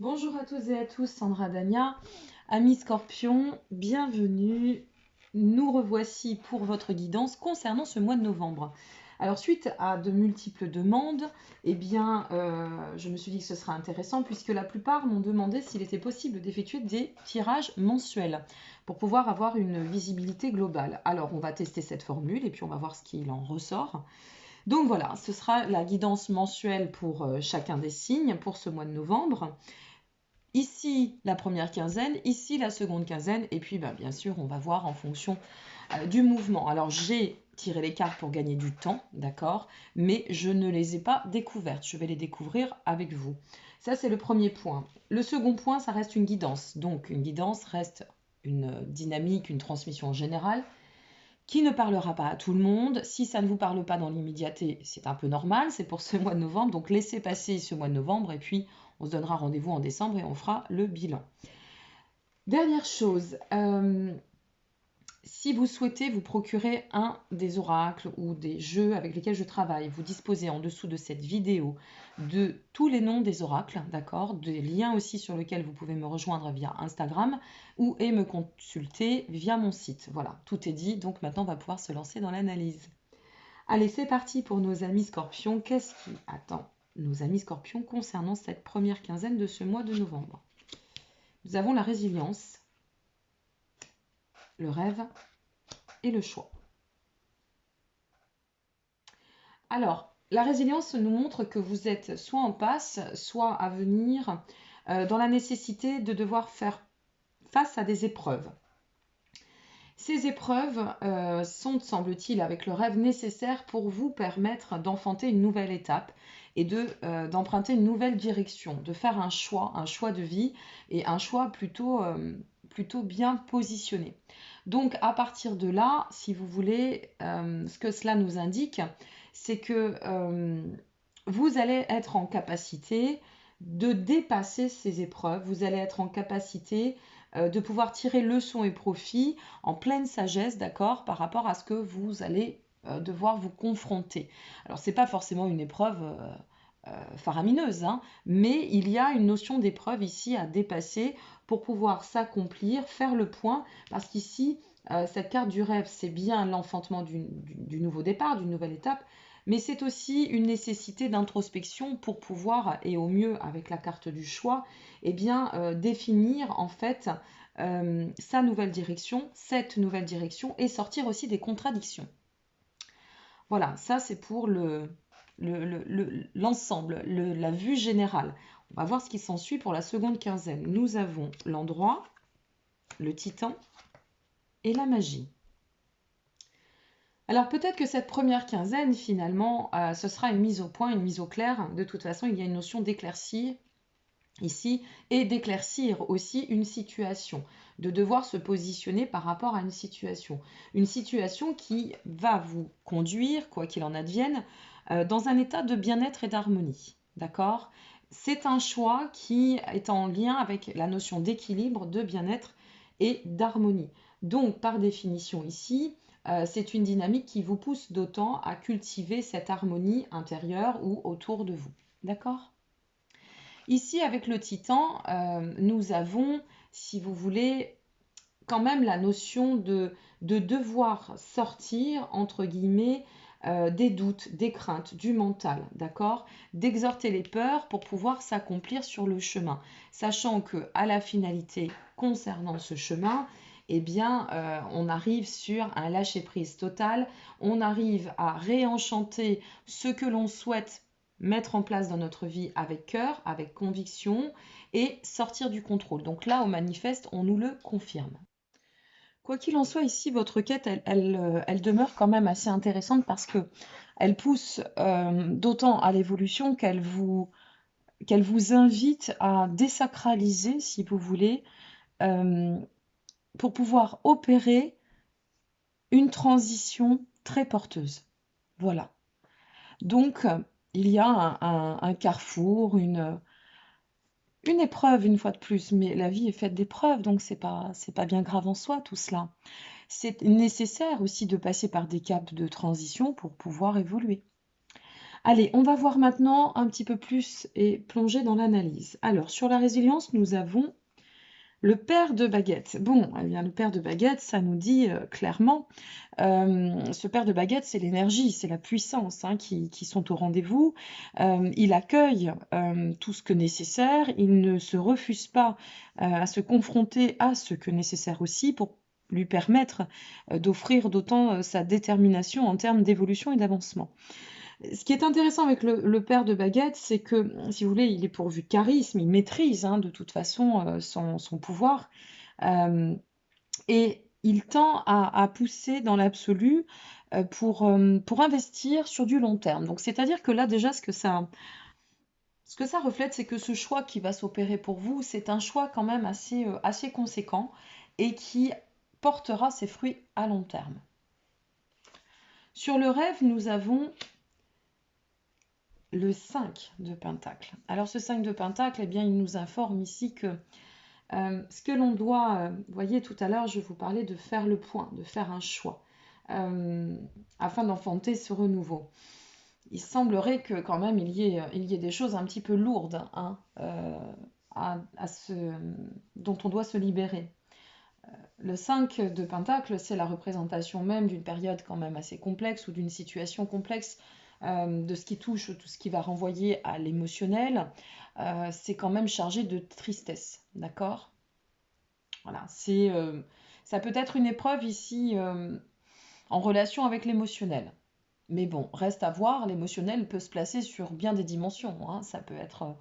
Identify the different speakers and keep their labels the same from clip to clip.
Speaker 1: Bonjour à tous et à tous, Sandra Dania, amis Scorpion, bienvenue. Nous revoici pour votre guidance concernant ce mois de novembre. Alors suite à de multiples demandes, je me suis dit que ce serait intéressant puisque la plupart m'ont demandé s'il était possible d'effectuer des tirages mensuels pour pouvoir avoir une visibilité globale. Alors on va tester cette formule et puis on va voir ce qu'il en ressort. Donc voilà, ce sera la guidance mensuelle pour chacun des signes pour ce mois de novembre. Ici, la première quinzaine, ici, la seconde quinzaine, et puis bien sûr, on va voir en fonction du mouvement. Alors, j'ai tiré les cartes pour gagner du temps, d'accord, mais je ne les ai pas découvertes. Je vais les découvrir avec vous. Ça, c'est le premier point. Le second point, ça reste une guidance. Donc, une guidance reste une dynamique, une transmission générale qui ne parlera pas à tout le monde. Si ça ne vous parle pas dans l'immédiateté, c'est un peu normal, c'est pour ce mois de novembre, donc laissez passer ce mois de novembre et puis on se donnera rendez-vous en décembre et on fera le bilan. Dernière chose, si vous souhaitez vous procurer un des oracles ou des jeux avec lesquels je travaille, vous disposez en dessous de cette vidéo de tous les noms des oracles, d'accord, des liens aussi sur lesquels vous pouvez me rejoindre via Instagram ou et me consulter via mon site. Voilà, tout est dit, donc maintenant on va pouvoir se lancer dans l'analyse. Allez, c'est parti pour nos amis scorpions. Qu'est-ce qui attend nos amis scorpions concernant cette première quinzaine de ce mois de novembre? Nous avons la résilience, le rêve et le choix. Alors, la résilience nous montre que vous êtes soit en passe, soit à venir dans la nécessité de devoir faire face à des épreuves. Ces épreuves sont, semble-t-il, avec le rêve nécessaire pour vous permettre d'enfanter une nouvelle étape et d'emprunter une nouvelle direction, de faire un choix de vie et un choix plutôt bien positionné. Donc à partir de là, si vous voulez, ce que cela nous indique, c'est que vous allez être en capacité de dépasser ces épreuves, vous allez être en capacité de pouvoir tirer leçons et profit en pleine sagesse, d'accord, par rapport à ce que vous allez devoir vous confronter. Alors, ce n'est pas forcément une épreuve faramineuse, hein, mais il y a une notion d'épreuve ici à dépasser pour pouvoir s'accomplir, faire le point, parce qu'ici, cette carte du rêve, c'est bien l'enfantement du nouveau départ, d'une nouvelle étape, mais c'est aussi une nécessité d'introspection pour pouvoir, et au mieux avec la carte du choix, définir en fait sa nouvelle direction, cette nouvelle direction, et sortir aussi des contradictions. Voilà, ça c'est pour l'ensemble, la vue générale. On va voir ce qui s'ensuit pour la seconde quinzaine. Nous avons l'endroit, le titan et la magie. Alors peut-être que cette première quinzaine, finalement, ce sera une mise au point, une mise au clair. De toute façon, il y a une notion d'éclaircie ici et d'éclaircir aussi une situation, de devoir se positionner par rapport à une situation. Une situation qui va vous conduire, quoi qu'il en advienne, dans un état de bien-être et d'harmonie. D'accord? C'est un choix qui est en lien avec la notion d'équilibre, de bien-être et d'harmonie. Donc, par définition ici, c'est une dynamique qui vous pousse d'autant à cultiver cette harmonie intérieure ou autour de vous. D'accord? Ici, avec le titan, nous avons, si vous voulez, quand même la notion de devoir sortir, entre guillemets, des doutes, des craintes, du mental, d'accord? D'exhorter les peurs pour pouvoir s'accomplir sur le chemin, sachant que à la finalité concernant ce chemin, on arrive sur un lâcher-prise total, on arrive à réenchanter ce que l'on souhaite mettre en place dans notre vie avec cœur, avec conviction et sortir du contrôle. Donc là, au manifeste, on nous le confirme. Quoi qu'il en soit, ici, votre quête, elle demeure quand même assez intéressante parce que elle pousse d'autant à l'évolution qu'elle vous invite à désacraliser, si vous voulez, euh, pour pouvoir opérer une transition très porteuse. Voilà. Donc, il y a un carrefour, une épreuve une fois de plus, mais la vie est faite d'épreuves, donc c'est pas bien grave en soi tout cela. C'est nécessaire aussi de passer par des caps de transition pour pouvoir évoluer. Allez, on va voir maintenant un petit peu plus et plonger dans l'analyse. Alors, sur la résilience, nous avons le père de baguette. Bon, eh bien, le père de baguette, ça nous dit clairement, ce père de baguette, c'est l'énergie, c'est la puissance hein, qui sont au rendez-vous. Il accueille tout ce que nécessaire, il ne se refuse pas à se confronter à ce que nécessaire aussi pour lui permettre d'offrir d'autant sa détermination en termes d'évolution et d'avancement. Ce qui est intéressant avec le père de baguette, c'est que, si vous voulez, il est pourvu de charisme, il maîtrise hein, de toute façon son pouvoir, et il tend à pousser dans l'absolu pour investir sur du long terme. Donc, c'est-à-dire que là, déjà, ce que ça reflète, c'est que ce choix qui va s'opérer pour vous, c'est un choix quand même assez conséquent et qui portera ses fruits à long terme. Sur le rêve, nous avons le 5 de Pentacle. Alors ce 5 de Pentacle, eh bien, il nous informe ici que ce que l'on doit, vous voyez tout à l'heure, je vous parlais de faire le point, de faire un choix, afin d'enfanter ce renouveau. Il semblerait que quand même il y ait des choses un petit peu lourdes hein, dont on doit se libérer. Le 5 de Pentacle, c'est la représentation même d'une période quand même assez complexe ou d'une situation complexe de ce qui touche, tout ce qui va renvoyer à l'émotionnel. C'est quand même chargé de tristesse, d'accord? Voilà, ça peut être une épreuve ici en relation avec l'émotionnel. Mais bon, reste à voir, l'émotionnel peut se placer sur bien des dimensions. Hein. Ça peut être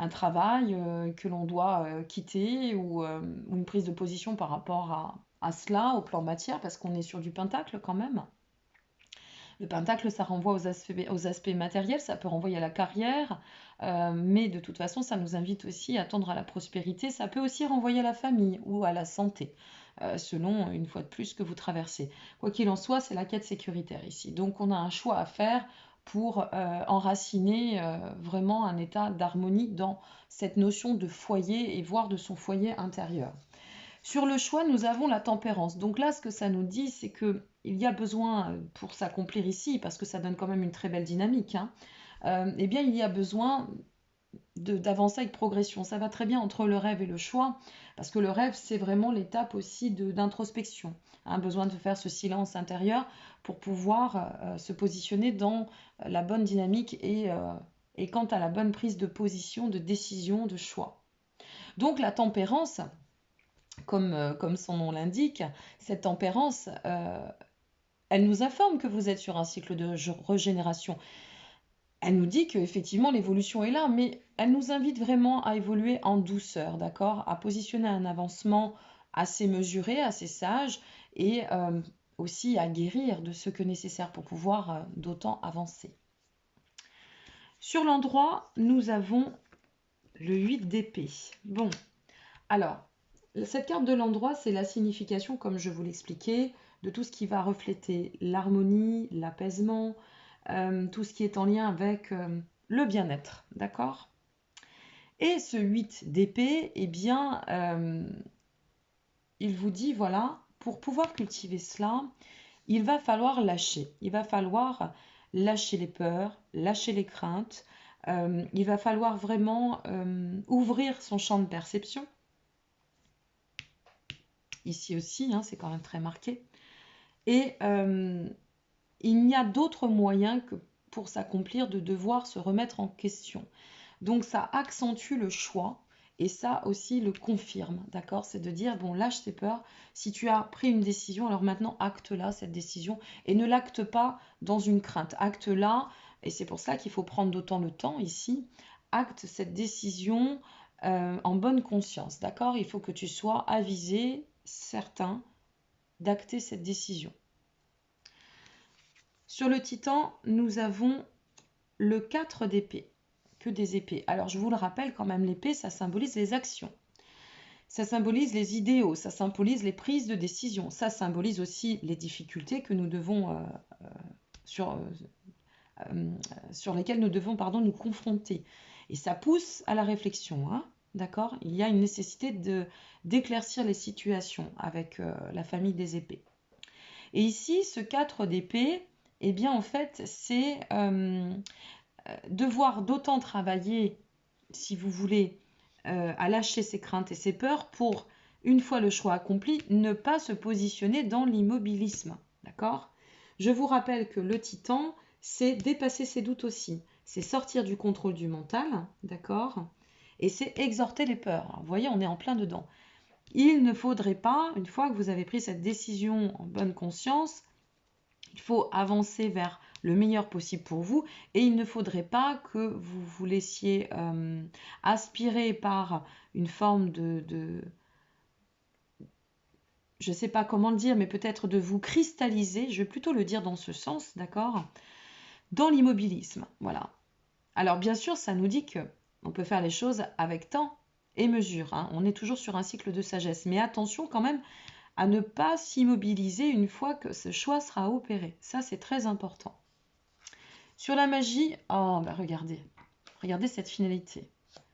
Speaker 1: un travail que l'on doit quitter ou une prise de position par rapport à cela, au plan matière, parce qu'on est sur du pentacle quand même. Le pentacle, ça renvoie aux aspects matériels, ça peut renvoyer à la carrière, mais de toute façon, ça nous invite aussi à tendre à la prospérité. Ça peut aussi renvoyer à la famille ou à la santé, selon, une fois de plus, que vous traversez. Quoi qu'il en soit, c'est la quête sécuritaire ici. Donc, on a un choix à faire pour enraciner vraiment un état d'harmonie dans cette notion de foyer et voire de son foyer intérieur. Sur le choix, nous avons la tempérance. Donc là, ce que ça nous dit, c'est que il y a besoin, pour s'accomplir ici, parce que ça donne quand même une très belle dynamique, hein, eh bien, il y a besoin d'avancer avec progression. Ça va très bien entre le rêve et le choix, parce que le rêve, c'est vraiment l'étape aussi d'introspection. Hein, besoin de faire ce silence intérieur pour pouvoir se positionner dans la bonne dynamique et quant à la bonne prise de position, de décision, de choix. Donc la tempérance, comme son nom l'indique, cette tempérance, elle nous informe que vous êtes sur un cycle de régénération. Elle nous dit qu'effectivement l'évolution est là, mais elle nous invite vraiment à évoluer en douceur, d'accord? À positionner un avancement assez mesuré, assez sage, et aussi à guérir de ce que nécessaire pour pouvoir d'autant avancer. Sur l'endroit, nous avons le 8 d'épée. Bon, alors, cette carte de l'endroit, c'est la signification, comme je vous l'expliquais, de tout ce qui va refléter l'harmonie, l'apaisement, tout ce qui est en lien avec le bien-être, d'accord? Et ce 8 d'épée, eh bien, il vous dit, voilà, pour pouvoir cultiver cela, il va falloir lâcher. Il va falloir lâcher les peurs, lâcher les craintes. Il va falloir vraiment ouvrir son champ de perception. Ici aussi, hein, c'est quand même très marqué. Et il n'y a d'autre moyen que pour s'accomplir de devoir se remettre en question. Donc ça accentue le choix et ça aussi le confirme, d'accord? C'est de dire, bon, lâche tes peurs. Si tu as pris une décision, alors maintenant acte-la, cette décision, et ne l'acte pas dans une crainte. Acte-la, et c'est pour ça qu'il faut prendre d'autant le temps ici. Acte cette décision en bonne conscience, d'accord? Il faut que tu sois avisé, certain, d'acter cette décision. Sur le titan, nous avons le 4 d'épée, que des épées. Alors je vous le rappelle quand même, l'épée, ça symbolise les actions. Ça symbolise les idéaux, ça symbolise les prises de décision, ça symbolise aussi les difficultés que nous devons, sur lesquelles nous devons nous confronter. Et ça pousse à la réflexion, hein, d'accord? Il y a une nécessité d'éclaircir les situations avec la famille des épées. Et ici, ce 4 d'épée, eh bien en fait, c'est devoir d'autant travailler, si vous voulez, à lâcher ses craintes et ses peurs pour, une fois le choix accompli, ne pas se positionner dans l'immobilisme. D'accord? Je vous rappelle que le titan, c'est dépasser ses doutes aussi. C'est sortir du contrôle du mental, d'accord? Et c'est exhorter les peurs. Alors, vous voyez, on est en plein dedans. Il ne faudrait pas, une fois que vous avez pris cette décision en bonne conscience, il faut avancer vers le meilleur possible pour vous et il ne faudrait pas que vous vous laissiez aspirer par une forme je ne sais pas comment le dire, mais peut-être de vous cristalliser, je vais plutôt le dire dans ce sens, d'accord, dans l'immobilisme. Voilà. Alors bien sûr, ça nous dit que on peut faire les choses avec temps et mesure. Hein. On est toujours sur un cycle de sagesse, mais attention quand même à ne pas s'immobiliser une fois que ce choix sera opéré. Ça, c'est très important. Sur la magie, oh, bah regardez cette finalité.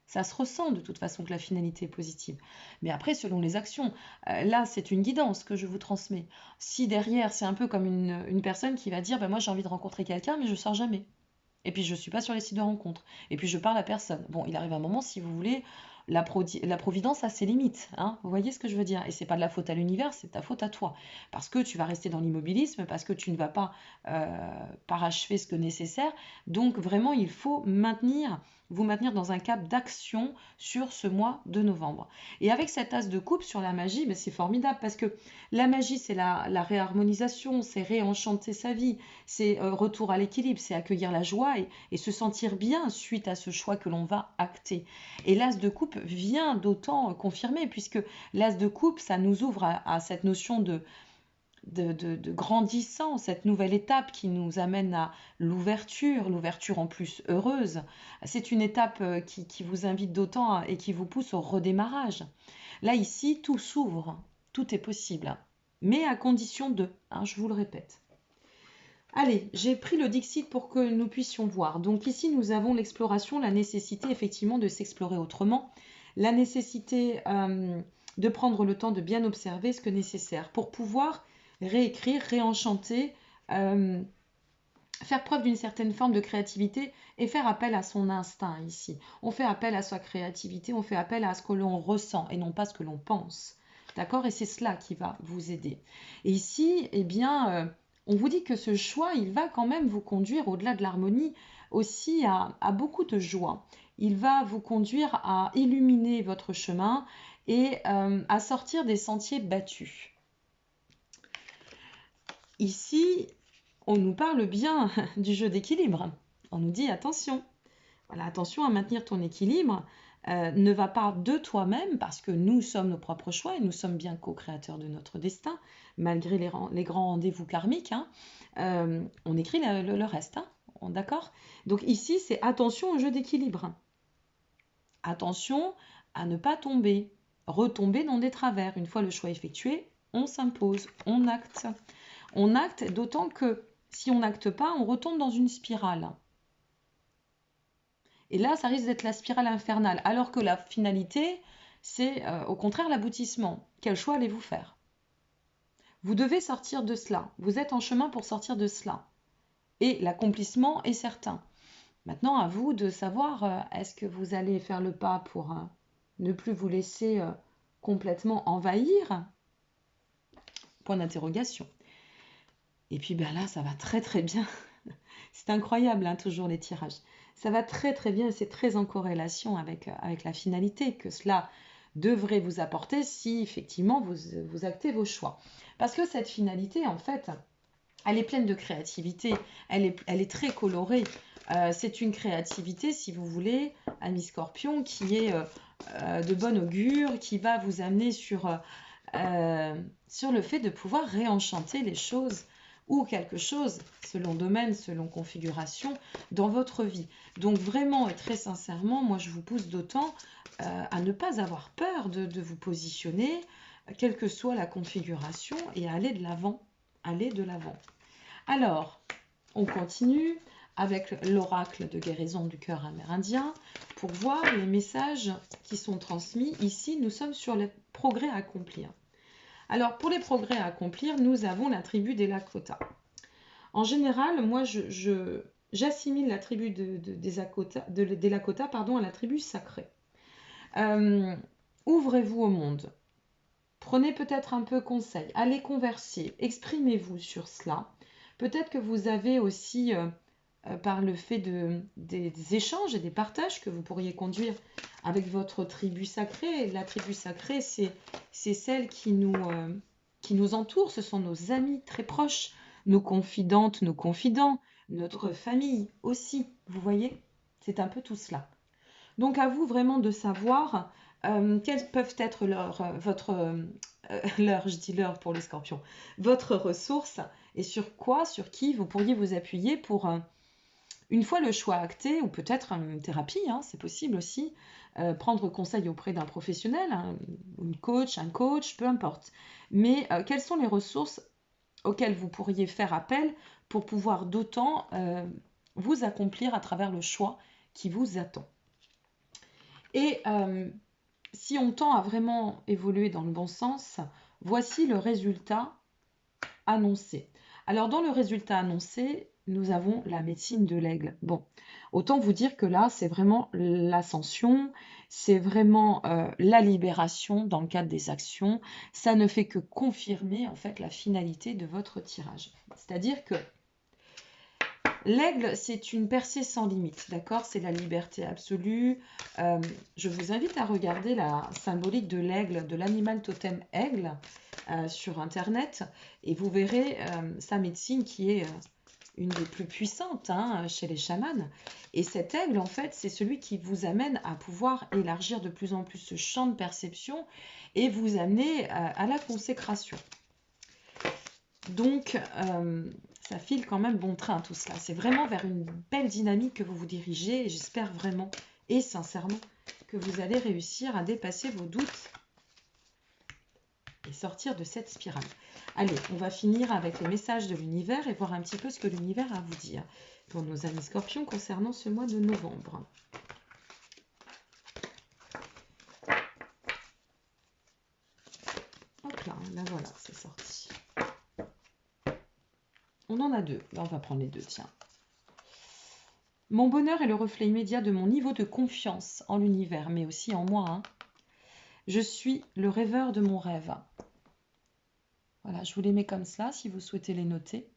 Speaker 1: Ça se ressent de toute façon que la finalité est positive. Mais après, selon les actions, là, c'est une guidance que je vous transmets. Si derrière, c'est un peu comme une personne qui va dire, bah, moi j'ai envie de rencontrer quelqu'un, mais je ne sors jamais. Et puis, je ne suis pas sur les sites de rencontres. Et puis, je parle à personne. Bon, il arrive un moment, si vous voulez, la providence a ses limites. Hein, vous voyez ce que je veux dire? Et c'est pas de la faute à l'univers, c'est de ta faute à toi. Parce que tu vas rester dans l'immobilisme, parce que tu ne vas pas parachever ce que nécessaire. Donc, vraiment, il faut vous maintenir dans un cap d'action sur ce mois de novembre. Et avec cet as de coupe sur la magie, ben c'est formidable parce que la magie, c'est la réharmonisation, c'est réenchanter sa vie, c'est retour à l'équilibre, c'est accueillir la joie et se sentir bien suite à ce choix que l'on va acter. Et l'as de coupe vient d'autant confirmer, puisque l'as de coupe, ça nous ouvre à cette notion de grandissant, cette nouvelle étape qui nous amène à l'ouverture en plus heureuse. C'est une étape qui vous invite d'autant et qui vous pousse au redémarrage. Là, ici, tout s'ouvre, tout est possible, mais à condition de, hein, je vous le répète. Allez, j'ai pris le Dixit pour que nous puissions voir. Donc ici, nous avons l'exploration, la nécessité effectivement de s'explorer autrement, la nécessité de prendre le temps de bien observer ce que nécessaire pour pouvoir réécrire, réenchanter, faire preuve d'une certaine forme de créativité et faire appel à son instinct ici. On fait appel à sa créativité, on fait appel à ce que l'on ressent et non pas ce que l'on pense. D'accord? Et c'est cela qui va vous aider. Et ici, eh bien, on vous dit que ce choix, il va quand même vous conduire au-delà de l'harmonie aussi à beaucoup de joie. Il va vous conduire à illuminer votre chemin et à sortir des sentiers battus. Ici, on nous parle bien du jeu d'équilibre. On nous dit attention, voilà, attention à maintenir ton équilibre. Ne va pas de toi-même parce que nous sommes nos propres choix et nous sommes bien co-créateurs de notre destin, malgré les grands rendez-vous karmiques. Hein. On écrit le reste, hein, d'accord? Donc ici, c'est attention au jeu d'équilibre. Attention à ne pas retomber dans des travers. Une fois le choix effectué, on s'impose, on acte. On acte, d'autant que si on n'acte pas, on retombe dans une spirale. Et là, ça risque d'être la spirale infernale, alors que la finalité, c'est au contraire l'aboutissement. Quel choix allez-vous faire? Vous devez sortir de cela. Vous êtes en chemin pour sortir de cela. Et l'accomplissement est certain. Maintenant, à vous de savoir, est-ce que vous allez faire le pas pour ne plus vous laisser complètement envahir? Point d'interrogation. Et puis ben là, ça va très très bien. C'est incroyable, hein, toujours les tirages. Ça va très très bien et c'est très en corrélation avec la finalité que cela devrait vous apporter si effectivement vous actez vos choix. Parce que cette finalité, en fait, elle est pleine de créativité, elle est très colorée. C'est une créativité, si vous voulez, ami Scorpion, qui est de bon augure, qui va vous amener sur le fait de pouvoir réenchanter les choses ou quelque chose, selon domaine, selon configuration, dans votre vie. Donc vraiment et très sincèrement, moi je vous pousse d'autant à ne pas avoir peur de vous positionner, quelle que soit la configuration, et à aller de l'avant. Aller de l'avant. Alors, on continue avec l'oracle de guérison du cœur amérindien pour voir les messages qui sont transmis. Ici, nous sommes sur les progrès à accomplir. Alors, pour les progrès à accomplir, nous avons la tribu des Lakota. En général, moi, je j'assimile la tribu des Lakota, pardon, à la tribu sacrée. Ouvrez-vous au monde. Prenez peut-être un peu conseil. Allez converser. Exprimez-vous sur cela. Peut-être que vous avez aussi, par le fait des échanges et des partages que vous pourriez conduire avec votre tribu sacrée. La tribu sacrée, c'est celle qui nous entoure. Ce sont nos amis très proches, nos confidentes, nos confidents, notre famille aussi. Vous voyez? C'est un peu tout cela. Donc à vous vraiment de savoir quelles peuvent être je dis leur pour les scorpions, votre ressource et sur quoi, sur qui vous pourriez vous appuyer pour, une fois le choix acté, ou peut-être une thérapie, hein, c'est possible aussi, prendre conseil auprès d'un professionnel, une coach, un coach, peu importe. Mais quelles sont les ressources auxquelles vous pourriez faire appel pour pouvoir d'autant vous accomplir à travers le choix qui vous attend. Et si on tend à vraiment évoluer dans le bon sens, voici le résultat annoncé. Alors dans le résultat annoncé, nous avons la médecine de l'aigle. Bon, autant vous dire que là, c'est vraiment l'ascension, c'est vraiment la libération dans le cadre des actions. Ça ne fait que confirmer en fait la finalité de votre tirage. C'est-à-dire que l'aigle, c'est une percée sans limite, d'accord? C'est la liberté absolue. Je vous invite à regarder la symbolique de l'aigle, de l'animal totem aigle sur Internet et vous verrez sa médecine qui est une des plus puissantes chez les chamans. Et cet aigle, en fait, c'est celui qui vous amène à pouvoir élargir de plus en plus ce champ de perception et vous amener à la consécration. Donc, ça file quand même bon train tout cela. C'est vraiment vers une belle dynamique que vous vous dirigez et j'espère vraiment et sincèrement que vous allez réussir à dépasser vos doutes et sortir de cette spirale. Allez, on va finir avec les messages de l'univers et voir un petit peu ce que l'univers a à vous dire pour nos amis scorpions concernant ce mois de novembre. Hop là, là voilà, c'est sorti. On en a deux. Là, on va prendre les deux, tiens. Mon bonheur est le reflet immédiat de mon niveau de confiance en l'univers, mais aussi en moi. Je suis le rêveur de mon rêve. Voilà, je vous les mets comme cela, si vous souhaitez les noter.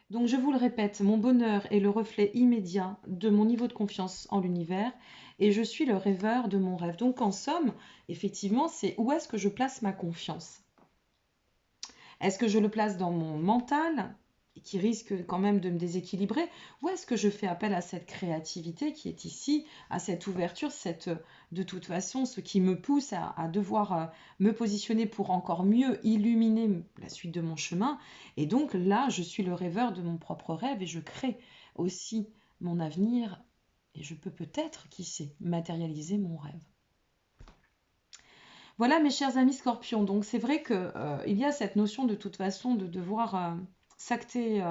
Speaker 1: Donc, je vous le répète, mon bonheur est le reflet immédiat de mon niveau de confiance en l'univers et je suis le rêveur de mon rêve. Donc, en somme, effectivement, c'est où est-ce que je place ma confiance? Est-ce que je le place dans mon mental, qui risque quand même de me déséquilibrer, ou est-ce que je fais appel à cette créativité qui est ici, à cette ouverture, de toute façon, ce qui me pousse à devoir me positionner pour encore mieux illuminer la suite de mon chemin. Et donc là, je suis le rêveur de mon propre rêve et je crée aussi mon avenir et je peux peut-être, qui sait, matérialiser mon rêve. Voilà mes chers amis scorpions, donc c'est vrai qu'il y a cette notion de toute façon de devoir s'acter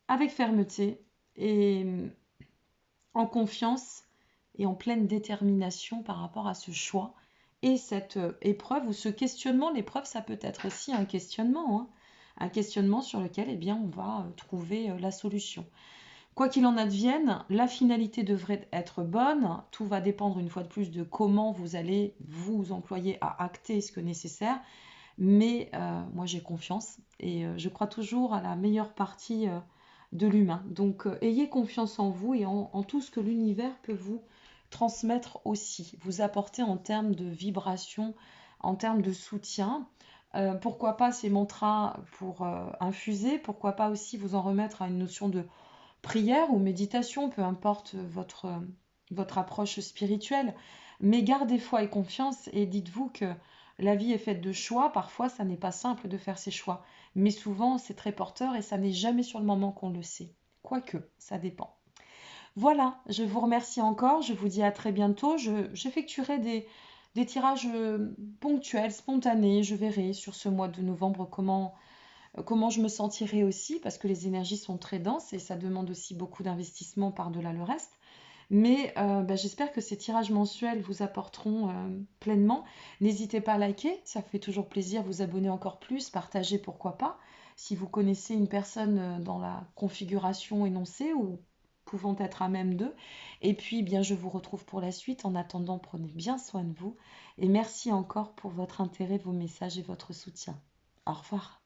Speaker 1: avec fermeté et en confiance et en pleine détermination par rapport à ce choix et cette épreuve ou ce questionnement. L'épreuve, ça peut être aussi un questionnement sur lequel eh bien, on va trouver la solution. Quoi qu'il en advienne, la finalité devrait être bonne. Tout va dépendre une fois de plus de comment vous allez vous employer à acter ce que nécessaire. Mais moi, j'ai confiance et je crois toujours à la meilleure partie de l'humain. Donc, ayez confiance en vous et en tout ce que l'univers peut vous transmettre aussi, vous apporter en termes de vibration, en termes de soutien. Pourquoi pas ces mantras pour infuser, pourquoi pas aussi vous en remettre à une notion de prière ou méditation, peu importe votre approche spirituelle. Mais gardez foi et confiance et dites-vous que la vie est faite de choix. Parfois, ça n'est pas simple de faire ses choix. Mais souvent, c'est très porteur et ça n'est jamais sur le moment qu'on le sait. Quoique, ça dépend. Voilà, je vous remercie encore. Je vous dis à très bientôt. J'effectuerai des tirages ponctuels, spontanés. Je verrai sur ce mois de novembre comment je me sentirai aussi, parce que les énergies sont très denses et ça demande aussi beaucoup d'investissement par-delà le reste. Mais j'espère que ces tirages mensuels vous apporteront pleinement. N'hésitez pas à liker, ça fait toujours plaisir, vous abonner encore plus, partager pourquoi pas. si vous connaissez une personne dans la configuration énoncée ou pouvant être à même d'eux. Et puis, bien, je vous retrouve pour la suite. En attendant, prenez bien soin de vous et merci encore pour votre intérêt, vos messages et votre soutien. Au revoir.